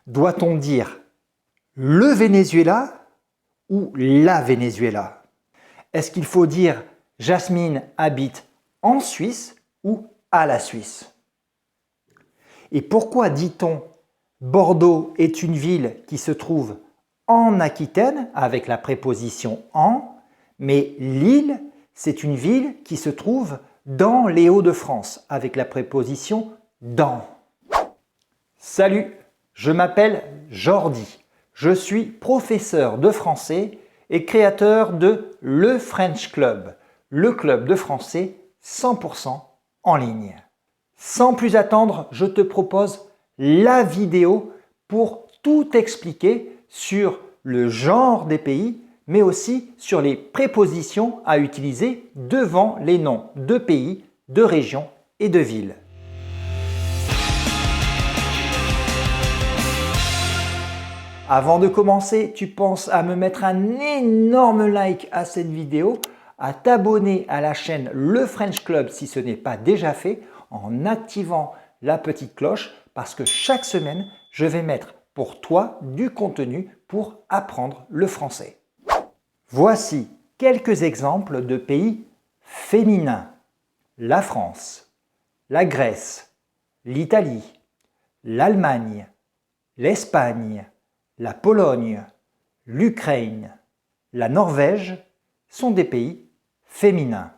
Doit-on dire le Venezuela ou la Venezuela? Est-ce qu'il faut dire Jasmine habite en Suisse ou à la Suisse? Et pourquoi dit-on Bordeaux est une ville qui se trouve en Aquitaine avec la préposition en, mais Lille, c'est une ville qui se trouve dans les Hauts-de-France avec la préposition dans. Salut, je m'appelle Jordi. Je suis professeur de français et créateur de Le French Club, le club de français 100% en ligne. Sans plus attendre, je te propose la vidéo pour tout expliquer sur le genre des pays, mais aussi sur les prépositions à utiliser devant les noms de pays, de régions et de villes. Avant de commencer, tu penses à me mettre un énorme like à cette vidéo, à t'abonner à la chaîne Le French Club si ce n'est pas déjà fait, en activant la petite cloche parce que chaque semaine, je vais mettre pour toi du contenu pour apprendre le français. Voici quelques exemples de pays féminins. La France, la Grèce, l'Italie, l'Allemagne, l'Espagne, la Pologne, l'Ukraine, la Norvège sont des pays féminins.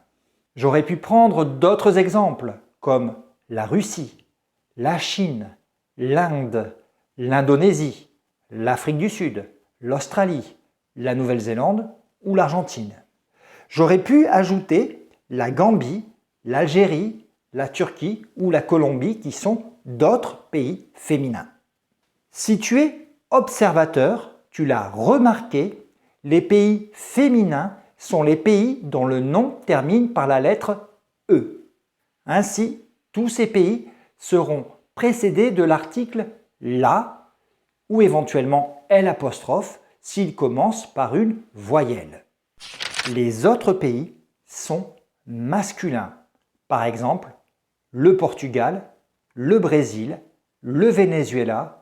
J'aurais pu prendre d'autres exemples comme la Russie, la Chine, l'Inde, l'Indonésie, l'Afrique du Sud, l'Australie, la Nouvelle-Zélande ou l'Argentine. J'aurais pu ajouter la Gambie, l'Algérie, la Turquie ou la Colombie qui sont d'autres pays féminins. Si tu es observateur, tu l'as remarqué, les pays féminins sont les pays dont le nom termine par la lettre E. Ainsi, tous ces pays seront précédés de l'article la ou éventuellement L' s'il commence par une voyelle. Les autres pays sont masculins. Par exemple, le Portugal, le Brésil, le Venezuela,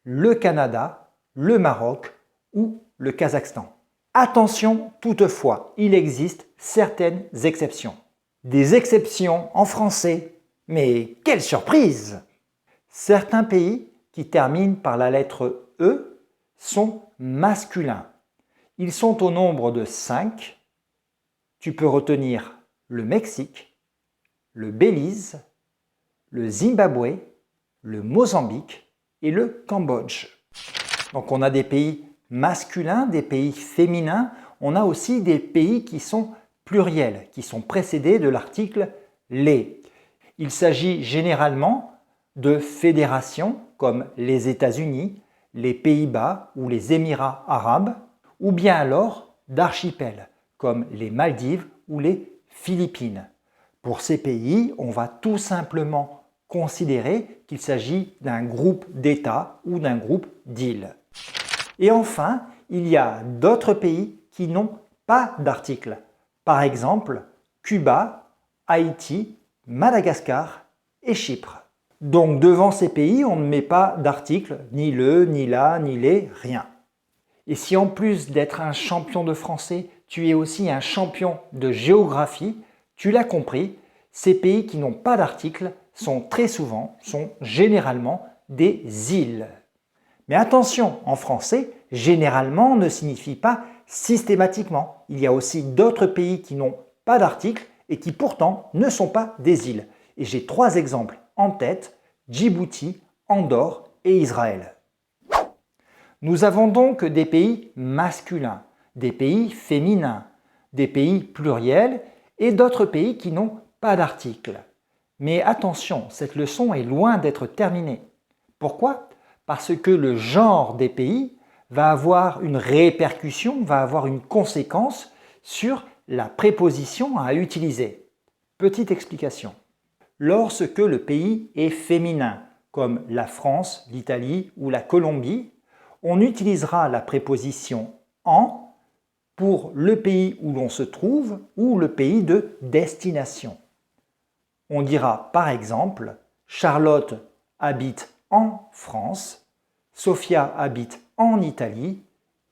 le Canada, le Maroc ou le Kazakhstan. Attention toutefois, il existe certaines exceptions. Des exceptions en français, mais quelle surprise! Certains pays qui terminent par la lettre E sont masculins. Ils sont au nombre de 5. Tu peux retenir le Mexique, le Belize, le Zimbabwe, le Mozambique et le Cambodge. Donc on a des pays masculins, des pays féminins, on a aussi des pays qui sont pluriels, qui sont précédés de l'article les. Il s'agit généralement de fédérations comme les États-Unis, les Pays-Bas ou les Émirats arabes, ou bien alors d'archipels comme les Maldives ou les Philippines. Pour ces pays, on va tout simplement considérer qu'il s'agit d'un groupe d'États ou d'un groupe d'îles. Et enfin, il y a d'autres pays qui n'ont pas d'article. Par exemple, Cuba, Haïti, Madagascar et Chypre. Donc devant ces pays, on ne met pas d'article, ni le, ni la, ni les, rien. Et si en plus d'être un champion de français, tu es aussi un champion de géographie, tu l'as compris, ces pays qui n'ont pas d'article sont généralement des îles. Mais attention, en français, généralement ne signifie pas systématiquement. Il y a aussi d'autres pays qui n'ont pas d'article et qui pourtant ne sont pas des îles. Et j'ai 3 exemples en tête, Djibouti, Andorre et Israël. Nous avons donc des pays masculins, des pays féminins, des pays pluriels et d'autres pays qui n'ont pas d'article. Mais attention, cette leçon est loin d'être terminée. Pourquoi? Parce que le genre des pays va avoir une répercussion, va avoir une conséquence sur la préposition à utiliser. Petite explication. Lorsque le pays est féminin, comme la France, l'Italie ou la Colombie, on utilisera la préposition en pour le pays où l'on se trouve ou le pays de destination. On dira par exemple « Charlotte habite en France, Sofia habite en Italie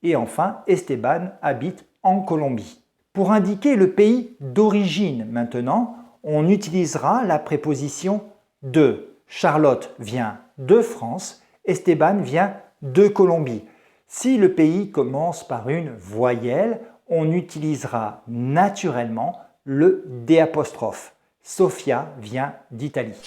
et enfin Esteban habite en Colombie. Pour indiquer le pays d'origine maintenant, on utilisera la préposition de. Charlotte vient de France, Esteban vient de Colombie. Si le pays commence par une voyelle, on utilisera naturellement le D'. Sofia vient d'Italie.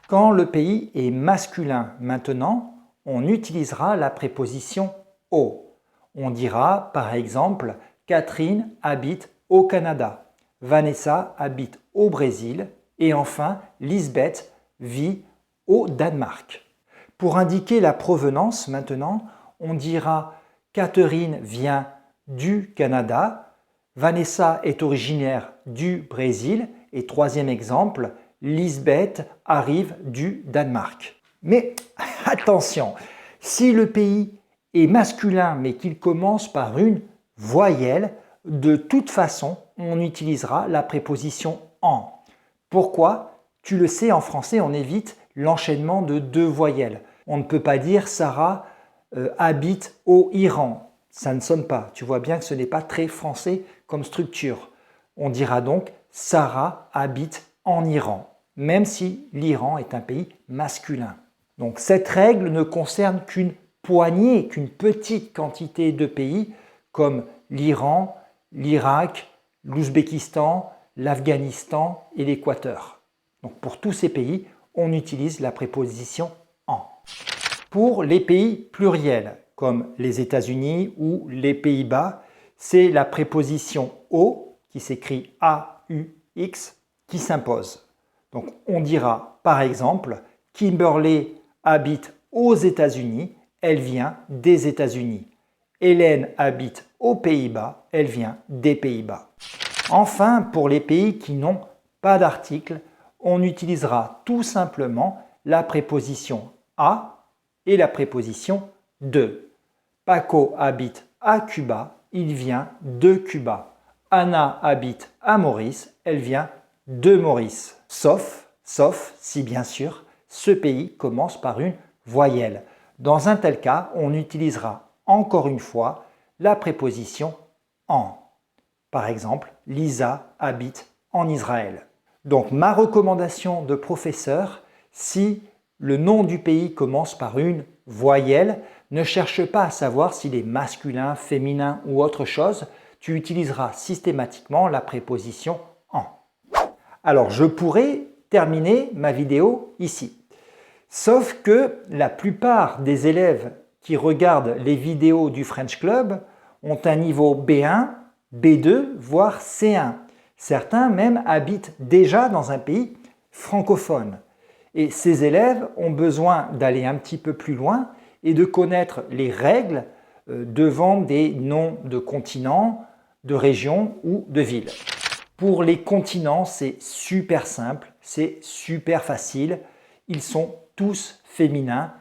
Quand le pays est masculin maintenant, on utilisera la préposition au. On dira par exemple Catherine habite au Canada, Vanessa habite au Brésil et enfin Lisbeth vit au Danemark. Pour indiquer la provenance maintenant, on dira Catherine vient du Canada, Vanessa est originaire du Brésil et troisième exemple, Lisbeth arrive du Danemark. Mais attention, si le pays est masculin mais qu'il commence par une voyelle, de toute façon, on utilisera la préposition en. Pourquoi ? Tu le sais, en français, on évite l'enchaînement de deux voyelles. On ne peut pas dire Sarah habite au Iran. Ça ne sonne pas. Tu vois bien que ce n'est pas très français comme structure. On dira donc Sarah habite en Iran, même si l'Iran est un pays masculin. Donc cette règle ne concerne qu'une poignée, qu'une petite quantité de pays comme l'Iran, l'Irak, l'Ouzbékistan, l'Afghanistan et l'Équateur. Donc pour tous ces pays, on utilise la préposition en. Pour les pays pluriels, comme les États-Unis ou les Pays-Bas, c'est la préposition au, qui s'écrit A-U-X, qui s'impose. Donc on dira par exemple, Kimberly habite aux États-Unis, elle vient des États-Unis. Hélène habite aux Pays-Bas, elle vient des Pays-Bas. Enfin, pour les pays qui n'ont pas d'article, on utilisera tout simplement la préposition à et la préposition de. Paco habite à Cuba, il vient de Cuba. Anna habite à Maurice, elle vient de Maurice. Sauf si bien sûr ce pays commence par une voyelle. Dans un tel cas, on utilisera encore une fois la préposition en. Par exemple, Lisa habite en Israël. Donc ma recommandation de professeur, si le nom du pays commence par une voyelle, ne cherche pas à savoir s'il est masculin, féminin ou autre chose, tu utiliseras systématiquement la préposition en. Alors je pourrais terminer ma vidéo ici. Sauf que la plupart des élèves qui regardent les vidéos du French Club ont un niveau B1, B2, voire C1. Certains même habitent déjà dans un pays francophone. Et ces élèves ont besoin d'aller un petit peu plus loin et de connaître les règles devant des noms de continents, de régions ou de villes. Pour les continents, c'est super simple, c'est super facile. Ils sont tous féminins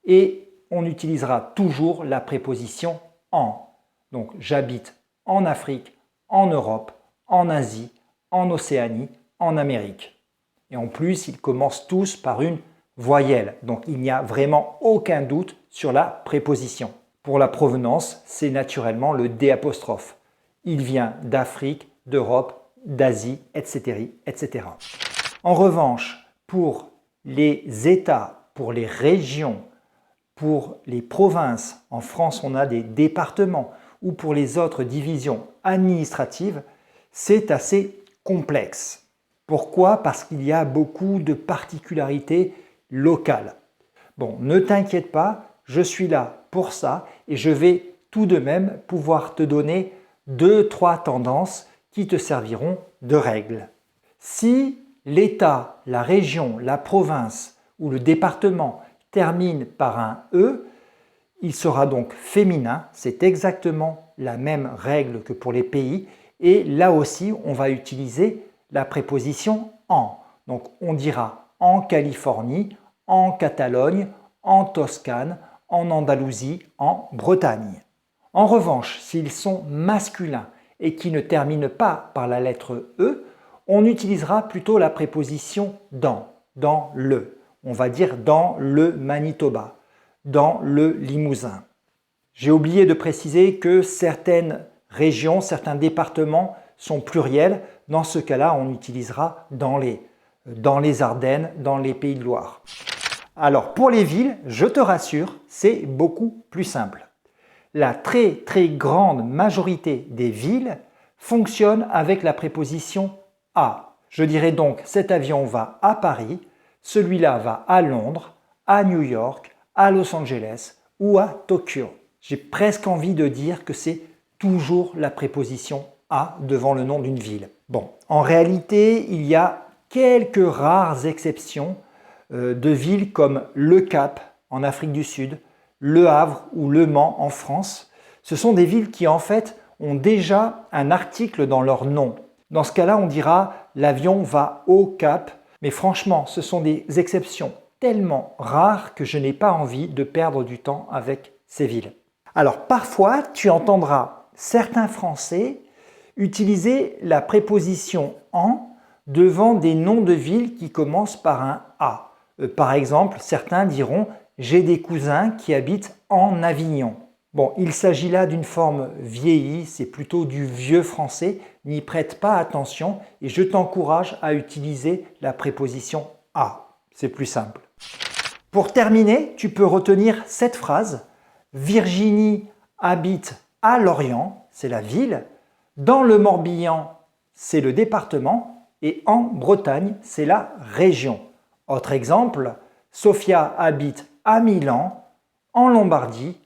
et on utilisera toujours la préposition en. Donc j'habite en Afrique, en Europe, en Asie, en Océanie, en Amérique. Et en plus, ils commencent tous par une voyelle. Donc il n'y a vraiment aucun doute sur la préposition. Pour la provenance, c'est naturellement le D'. Il vient d'Afrique, d'Europe, d'Asie, etc., etc. En revanche, pour les États, pour les régions, pour les provinces, en France on a des départements, ou pour les autres divisions administratives, c'est assez complexe. Pourquoi? Parce qu'il y a beaucoup de particularités locales. Bon, ne t'inquiète pas, je suis là pour ça et je vais tout de même pouvoir te donner 2-3 tendances qui te serviront de règles. Si l'État, la région, la province ou le département termine par un E, il sera donc féminin, c'est exactement la même règle que pour les pays et là aussi on va utiliser la préposition en. Donc on dira en Californie, en Catalogne, en Toscane, en Andalousie, en Bretagne. En revanche, s'ils sont masculins et qui ne terminent pas par la lettre E, on utilisera plutôt la préposition dans le. on va dire dans le Manitoba, dans le Limousin. J'ai oublié de préciser que certaines régions, certains départements sont pluriels. Dans ce cas-là, on utilisera dans les Ardennes, dans les Pays de Loire. Alors pour les villes, je te rassure, c'est beaucoup plus simple. La très grande majorité des villes fonctionnent avec la préposition à. Je dirais donc cet avion va à Paris, celui-là va à Londres, à New York, à Los Angeles ou à Tokyo. J'ai presque envie de dire que c'est toujours la préposition à devant le nom d'une ville. Bon, en réalité, il y a quelques rares exceptions de villes comme Le Cap en Afrique du Sud, Le Havre ou Le Mans en France. Ce sont des villes qui en fait ont déjà un article dans leur nom. Dans ce cas-là, on dira l'avion va au Cap, mais franchement, ce sont des exceptions tellement rares que je n'ai pas envie de perdre du temps avec ces villes. Alors parfois, tu entendras certains Français utiliser la préposition en devant des noms de villes qui commencent par un A. Par exemple, certains diront « j'ai des cousins qui habitent en Avignon ». Bon, il s'agit là d'une forme vieillie, c'est plutôt du vieux français, n'y prête pas attention et je t'encourage à utiliser la préposition à. C'est plus simple. Pour terminer, tu peux retenir cette phrase. Virginie habite à Lorient, c'est la ville. Dans le Morbihan, c'est le département. Et en Bretagne, c'est la région. Autre exemple, Sophia habite à Milan, en Lombardie,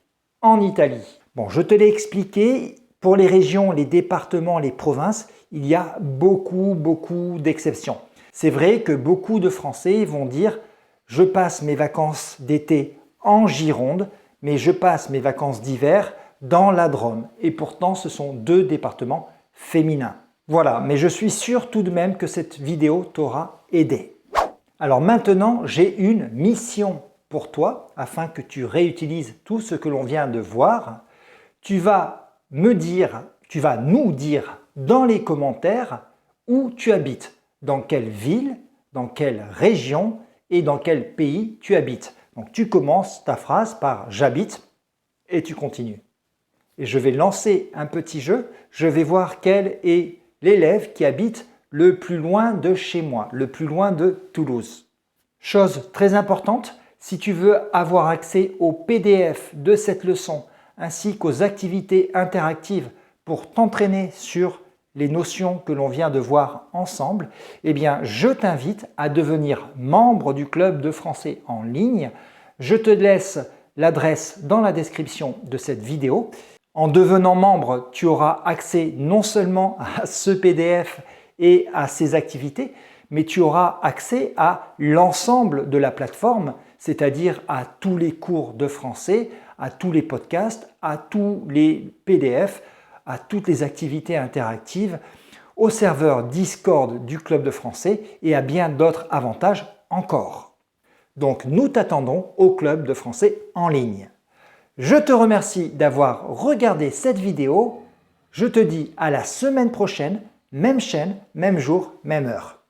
en Italie. Bon, je te l'ai expliqué, pour les régions, les départements, les provinces, il y a beaucoup d'exceptions. C'est vrai que beaucoup de Français vont dire « je passe mes vacances d'été en Gironde, mais je passe mes vacances d'hiver dans la Drôme ». Et pourtant, ce sont deux départements féminins. Voilà, mais je suis sûr tout de même que cette vidéo t'aura aidé. Alors maintenant, j'ai une mission pour toi afin que tu réutilises tout ce que l'on vient de voir. Tu vas nous dire dans les commentaires où tu habites, dans quelle ville, dans quelle région et dans quel pays tu habites. Donc tu commences ta phrase par « j'habite » et tu continues. Et je vais lancer un petit jeu, je vais voir quel est l'élève qui habite le plus loin de chez moi, le plus loin de Toulouse. Chose très importante, si tu veux avoir accès au PDF de cette leçon ainsi qu'aux activités interactives pour t'entraîner sur les notions que l'on vient de voir ensemble, eh bien, je t'invite à devenir membre du club de français en ligne. Je te laisse l'adresse dans la description de cette vidéo. En devenant membre, tu auras accès non seulement à ce PDF et à ces activités, mais tu auras accès à l'ensemble de la plateforme, c'est-à-dire à tous les cours de français, à tous les podcasts, à tous les PDF, à toutes les activités interactives, au serveur Discord du Club de français et à bien d'autres avantages encore. Donc nous t'attendons au Club de français en ligne. Je te remercie d'avoir regardé cette vidéo. Je te dis à la semaine prochaine, même chaîne, même jour, même heure.